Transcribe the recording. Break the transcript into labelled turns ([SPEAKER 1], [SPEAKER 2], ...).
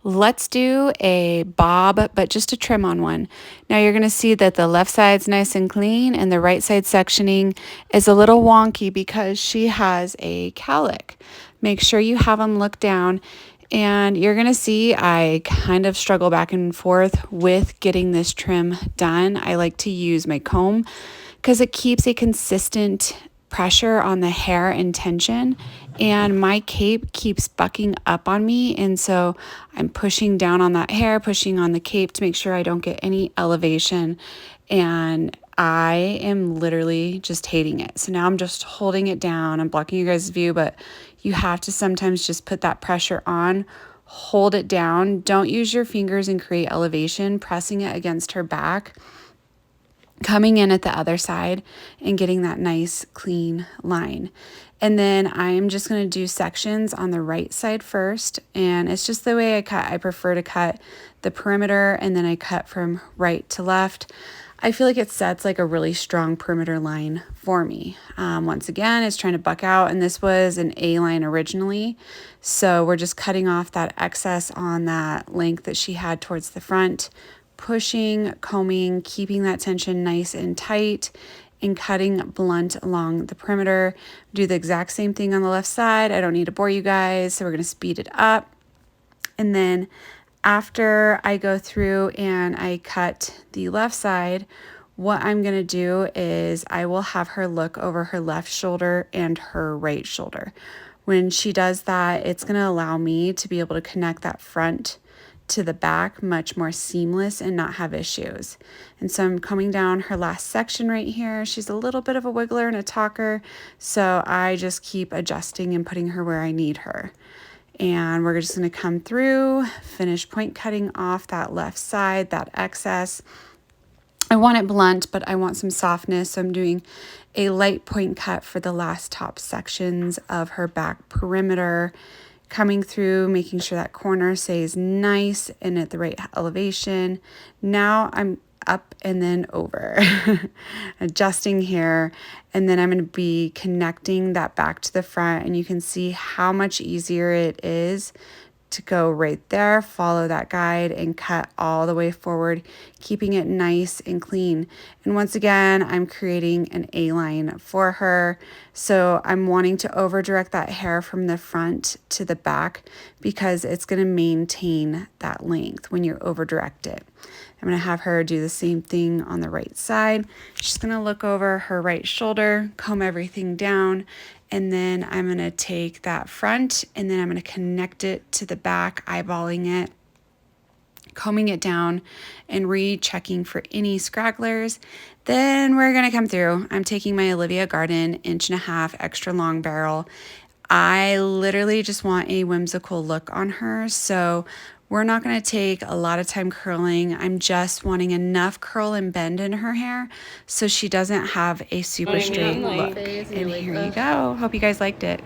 [SPEAKER 1] Let's do a bob, but just a trim on one. Now you're gonna see that the left side's nice and clean and the right side sectioning is a little wonky because she has a cowlick. Make sure you have them look down, and you're gonna see I kind of struggle back and forth with getting this trim done. I like to use my comb because it keeps a consistent pressure on the hair and tension, and my cape keeps bucking up on me, and so I'm pushing down on that hair, pushing on the cape to make sure I don't get any elevation, and I am literally just hating it. So now I'm just holding it down. I'm blocking you guys' view, but you have to sometimes just put that pressure on, hold it down. Don't use your fingers and create elevation, pressing it against her back, coming in at the other side and getting that nice clean line. And then I'm just going to do sections on the right side first, and it's just the way I cut. I prefer to cut the perimeter and then I cut from right to left. I feel like it sets like a really strong perimeter line for me. Once again, it's trying to buck out, and this was an A line originally, so we're just cutting off that excess on that length that she had towards the front, pushing, combing, keeping that tension nice and tight, and cutting blunt along the perimeter. Do the exact same thing on the left side. I don't need to bore you guys, so we're going to speed it up. And then after I go through and I cut the left side, what I'm going to do is I will have her look over her left shoulder and her right shoulder. When she does that, it's going to allow me to be able to connect that front to the back much more seamless and not have issues. And so I'm coming down her last section right here. She's a little bit of a wiggler and a talker, so I just keep adjusting and putting her where I need her. And we're just going to come through, finish point cutting off that left side, that excess. I want it blunt, but I want some softness, so I'm doing a light point cut for the last top sections of her back perimeter, coming through, making sure that corner stays nice and at the right elevation. Now I'm up and then over, adjusting here, and then I'm going to be connecting that back to the front, and you can see how much easier it is to go right there, follow that guide, and cut all the way forward, keeping it nice and clean. And once again, I'm creating an A-line for her. So I'm wanting to over direct that hair from the front to the back because it's going to maintain that length when you over direct it. I'm going to have her do the same thing on the right side. She's going to look over her right shoulder, comb everything down, and then I'm going to take that front and then I'm going to connect it to the back, eyeballing it, combing it down, and rechecking for any scragglers. Then we're going to come through. I'm taking my Olivia Garden 1.5" extra long barrel. I literally just want a whimsical look on her, so we're not going to take a lot of time curling. I'm just wanting enough curl and bend in her hair so she doesn't have a super straight look. And here you go. Hope you guys liked it.